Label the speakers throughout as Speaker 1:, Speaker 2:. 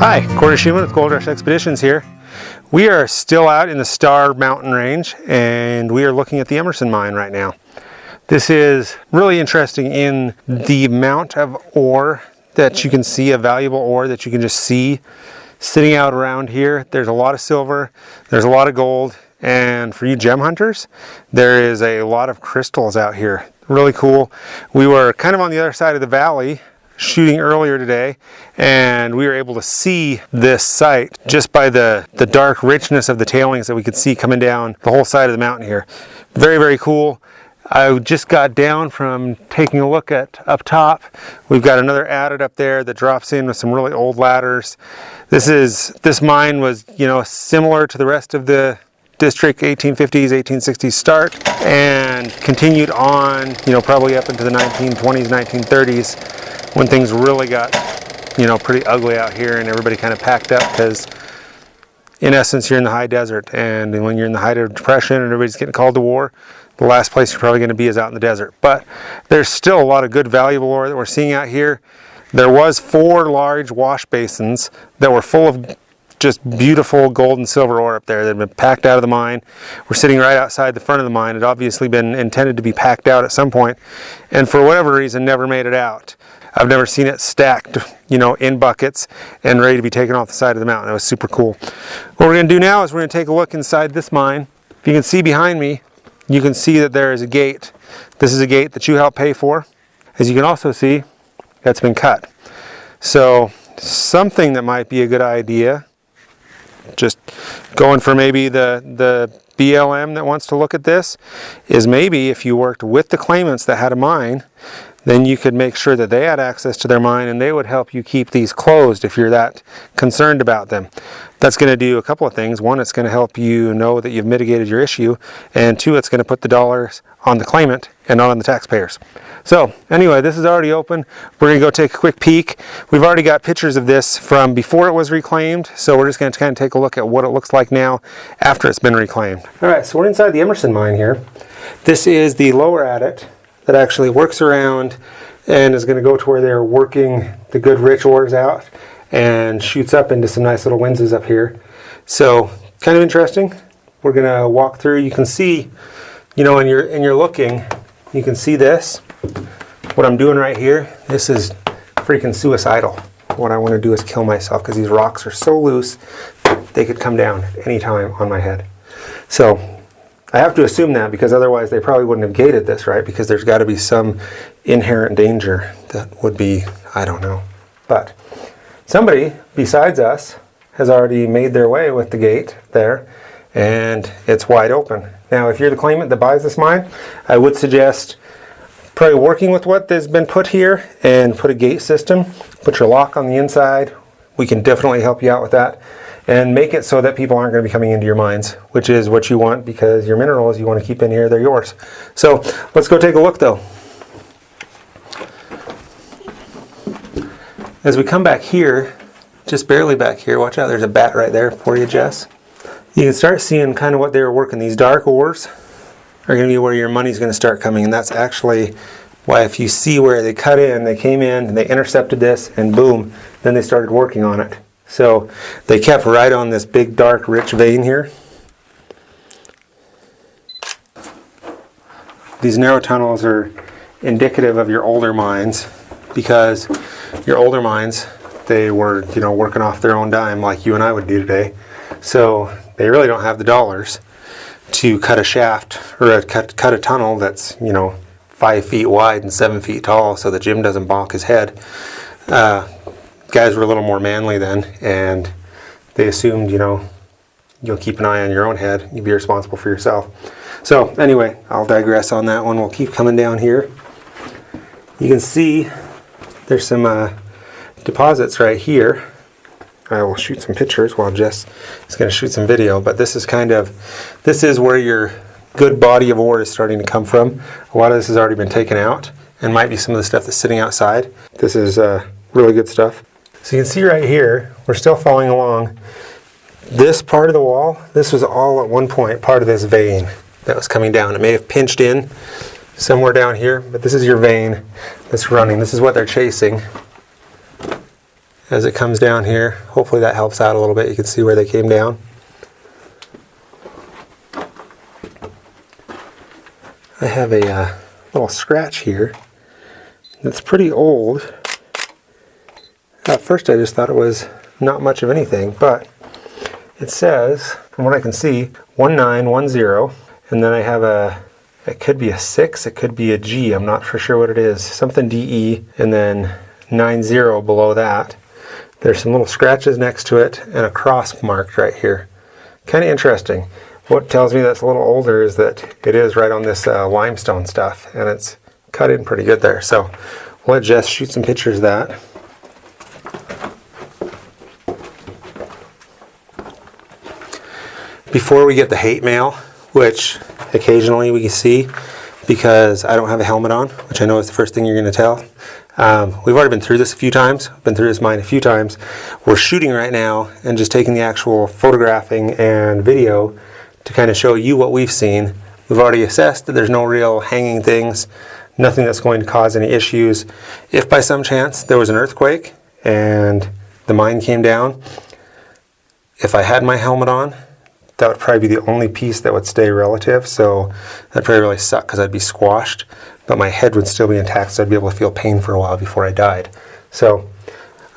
Speaker 1: Hi, Corey Schumann with Gold Rush Expeditions here. We are still out in the Star Mountain Range and we are looking at the Emerson mine right now. This is really interesting in the amount of ore that you can see, a valuable ore that you can just see sitting out around here. There's a lot of silver, there's a lot of gold, and for you gem hunters, there is a lot of crystals out here. Really cool. We were kind of on the other side of the valley shooting earlier today, and we were able to see this site just by the dark richness of the tailings that we could see coming down the whole side of the mountain here. Very, very cool. I just got down from taking a look at up top. We've got another adit up there that drops in with some really old ladders. This mine was, similar to the rest of the district, 1850s, 1860s start, and continued on, probably up into the 1920s, 1930s, when things really got, pretty ugly out here and everybody kind of packed up, because in essence, you're in the high desert, and when you're in the height of depression and everybody's getting called to war, the last place you're probably going to be is out in the desert. But there's still a lot of good valuable ore that we're seeing out here. There was 4 large wash basins that were full of just beautiful gold and silver ore up there that had been packed out of the mine. We're sitting right outside the front of the mine. It had obviously been intended to be packed out at some point, and for whatever reason never made it out. I've never seen it stacked, in buckets and ready to be taken off the side of the mountain. It was super cool. What we're going to do now is we're going to take a look inside this mine. If you can see behind me, you can see that there is a gate. This is a gate that you helped pay for. As you can also see, that's been cut. So something that might be a good idea, just going for maybe the BLM that wants to look at this, is maybe if you worked with the claimants that had a mine, then you could make sure that they had access to their mine and they would help you keep these closed if you're that concerned about them. That's going to do a couple of things. One, it's going to help you know that you've mitigated your issue, and 2, it's going to put the dollars on the claimant and not on the taxpayers. So anyway, this is already open. We're going to go take a quick peek. We've already got pictures of this from before it was reclaimed, so we're just going to kind of take a look at what it looks like now after it's been reclaimed. All right, so we're inside the Emerson mine here. This is the lower adit that actually works around and is going to go to where they're working the good rich ores out and shoots up into some nice little winzes up here. So kind of interesting. We're going to walk through. You can see, when you're looking, you can see this. What I'm doing right here, this is freaking suicidal. What I want to do is kill myself because these rocks are so loose they could come down at any time on my head. So I have to assume that, because otherwise they probably wouldn't have gated this, right? Because there's got to be some inherent danger that would be, I don't know. But somebody besides us has already made their way with the gate there, and it's wide open. Now, if you're the claimant that buys this mine, I would suggest probably working with what has been put here and put a gate system, put your lock on the inside. We can definitely help you out with that. And make it so that people aren't going to be coming into your mines, which is what you want, because your minerals you want to keep in here, they're yours. So let's go take a look though. As we come back here, just barely back here, watch out, there's a bat right there for you, Jess. You can start seeing kind of what they were working. These dark ores are going to be where your money's going to start coming, and that's actually why, if you see where they cut in, they came in and they intercepted this, and boom, then they started working on it. So they kept right on this big, dark, rich vein here. These narrow tunnels are indicative of your older mines, because your older mines, they were, working off their own dime like you and I would do today. So they really don't have the dollars to cut a shaft or cut a tunnel that's, 5 feet wide and 7 feet tall so that Jim doesn't bonk his head. Guys were a little more manly then, and they assumed, you'll keep an eye on your own head, you'll be responsible for yourself. So anyway, I'll digress on that one. We'll keep coming down here. You can see there's some deposits right here. I will shoot some pictures while Jess is going to shoot some video, but this is where your good body of ore is starting to come from. A lot of this has already been taken out, and might be some of the stuff that's sitting outside. This is really good stuff. So you can see right here, we're still following along. This part of the wall, this was all at one point part of this vein that was coming down. It may have pinched in somewhere down here, but this is your vein that's running. This is what they're chasing. as it comes down here. Hopefully that helps out a little bit. You can see where they came down. I have a little scratch here that's pretty old. At first I just thought it was not much of anything, but it says, from what I can see, 1910, and then I have it could be a 6, it could be a G, I'm not for sure what it is, something DE, and then 90 below that. There's some little scratches next to it and a cross marked right here. Kind of interesting. What tells me that's a little older is that it is right on this limestone stuff, and it's cut in pretty good there. So we'll let Jess shoot some pictures of that. Before we get the hate mail, which occasionally we see because I don't have a helmet on, which I know is the first thing you're going to tell. We've already been through this a few times, been through this mine a few times. We're shooting right now and just taking the actual photographing and video to kind of show you what we've seen. We've already assessed that there's no real hanging things, nothing that's going to cause any issues. If by some chance there was an earthquake and the mine came down, if I had my helmet on, that would probably be the only piece that would stay relative, so that'd probably really suck because I'd be squashed, but my head would still be intact, so I'd be able to feel pain for a while before I died. So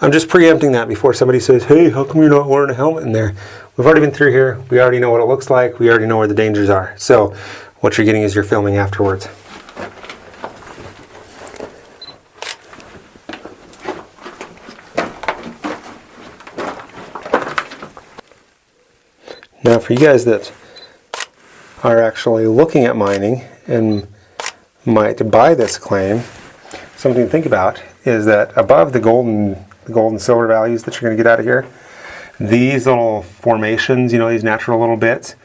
Speaker 1: I'm just preempting that before somebody says, hey, how come you're not wearing a helmet in there? We've already been through here, we already know what it looks like, we already know where the dangers are. So what you're getting is your filming afterwards. Now for you guys that are actually looking at mining and might buy this claim, something to think about is that above the gold and silver values that you're going to get out of here, these little formations, you know, these natural little bits,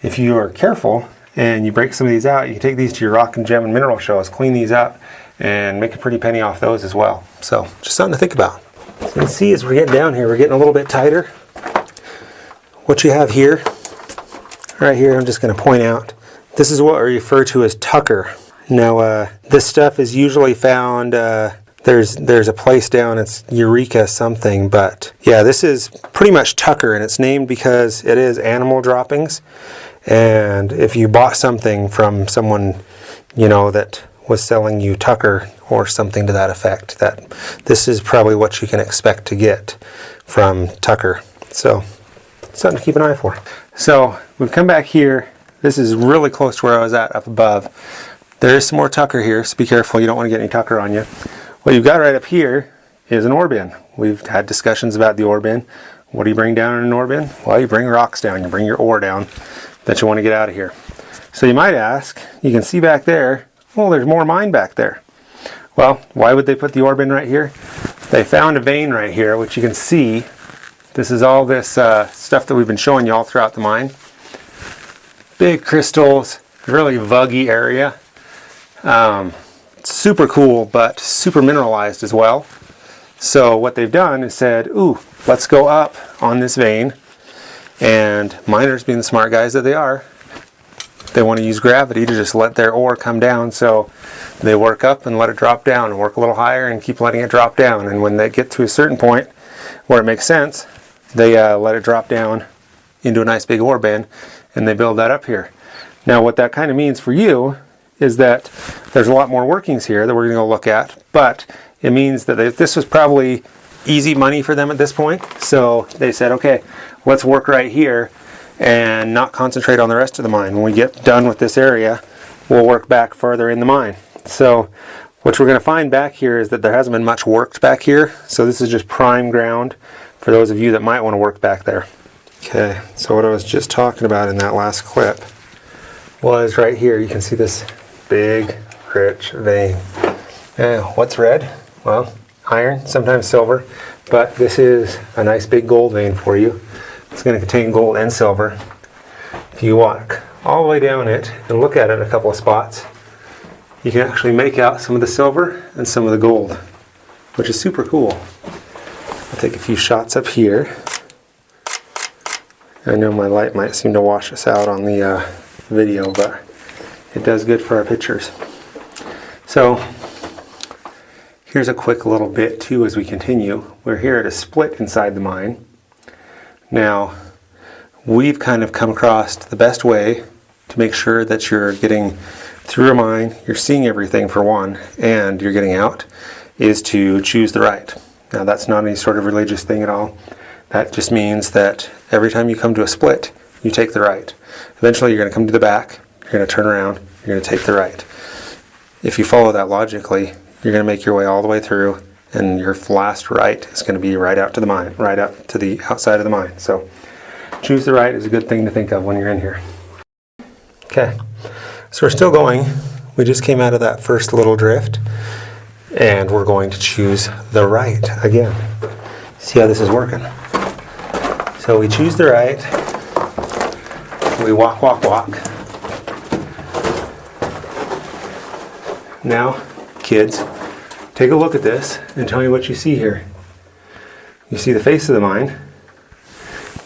Speaker 1: if you are careful and you break some of these out, you can take these to your rock and gem and mineral shows, clean these up, and make a pretty penny off those as well. So just something to think about. So you can see as we're getting down here, we're getting a little bit tighter. What you have here, right here, I'm just going to point out, this is what we refer to as tucker. Now this stuff is usually found, there's a place down, it's Eureka something, but yeah, this is pretty much tucker, and it's named because it is animal droppings. And if you bought something from someone, you know, that was selling you tucker or something to that effect, that this is probably what you can expect to get from tucker. So something to keep an eye for. So we've come back here. This is really close to where I was at up above. There is some more tucker here, so be careful, you don't want to get any tucker on you. What you've got right up here is an ore bin. We've had discussions about the ore bin. What do you bring down in an ore bin? Well, you bring rocks down, you bring your ore down that you want to get out of here. So you might ask, you can see back there, well, there's more mine back there. Well, why would they put the ore bin right here? They found a vein right here, which you can see. This is all this stuff that we've been showing you all throughout the mine. Big crystals, really vuggy area. Super cool, but super mineralized as well. So what they've done is said, ooh, let's go up on this vein. And miners, being the smart guys that they are, they want to use gravity to just let their ore come down. So they work up and let it drop down, and work a little higher and keep letting it drop down. And when they get to a certain point where it makes sense, they let it drop down into a nice big ore bin, and they build that up here. Now what that kind of means for you is that there's a lot more workings here that we're going to go look at, but it means that this was probably easy money for them at this point. So they said, okay, let's work right here and not concentrate on the rest of the mine. When we get done with this area, we'll work back further in the mine. So what we're going to find back here is that there hasn't been much worked back here. So this is just prime ground for those of you that might want to work back there. Okay, so what I was just talking about in that last clip was right here. You can see this big, rich vein. Now, what's red? Well, iron, sometimes silver, but this is a nice big gold vein for you. It's going to contain gold and silver. If you walk all the way down it and look at it in a couple of spots, you can actually make out some of the silver and some of the gold, which is super cool. I'll take a few shots up here. I know my light might seem to wash us out on the video, but it does good for our pictures. So Here's a quick little bit too as we continue. We're here at a split inside the mine. Now, we've kind of come across the best way to make sure that you're getting through a mine, you're seeing everything for one, and you're getting out, is to choose the right. Now, that's not any sort of religious thing at all. That just means that every time you come to a split, you take the right. Eventually, you're going to come to the back, you're going to turn around, you're going to take the right. If you follow that logically, you're going to make your way all the way through, and your last right is going to be right out to the mine, right out to the outside of the mine. So choose the right is a good thing to think of when you're in here. Okay, so we're still going. We just came out of that first little drift, and we're going to choose the right again. See how this is working. So we choose the right, we walk, walk, walk. Now, kids, take a look at this and tell me what you see here. You see the face of the mine,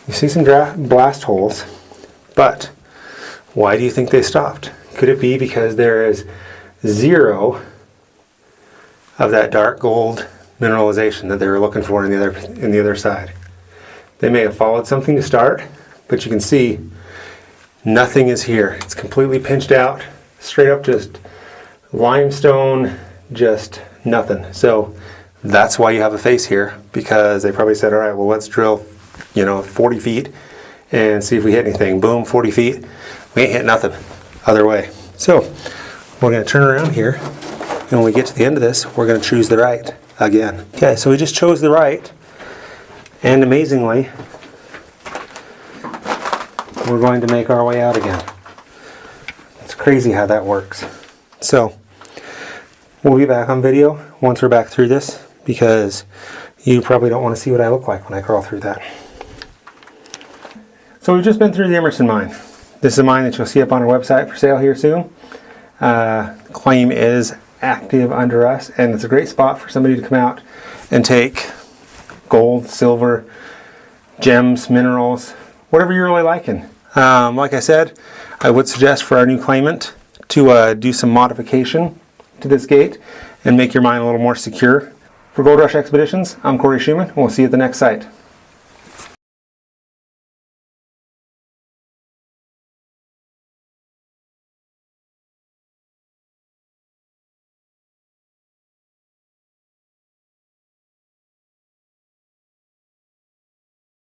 Speaker 1: you see some blast holes, but why do you think they stopped? Could it be because there is zero of that dark gold mineralization that they were looking for in the other side? They may have followed something to start, but you can see nothing is here. It's completely pinched out, straight up just limestone, just nothing. So that's why you have a face here, because they probably said, all right, well, let's drill 40 feet and see if we hit anything. Boom, 40 feet. We ain't hit nothing other way. So we're going to turn around here, and when we get to the end of this, we're going to choose the right again. Okay, so we just chose the right, and amazingly, we're going to make our way out again. It's crazy how that works. So we'll be back on video once we're back through this, because you probably don't want to see what I look like when I crawl through that. So we've just been through the Emerson mine. This is a mine that you'll see up on our website for sale here soon. Claim is active under us, and it's a great spot for somebody to come out and take gold, silver, gems, minerals, whatever you're really liking. Like I said, I would suggest for our new claimant to do some modification to this gate and make your mine a little more secure. For Gold Rush Expeditions, I'm Corey Schumann, and we'll see you at the next site.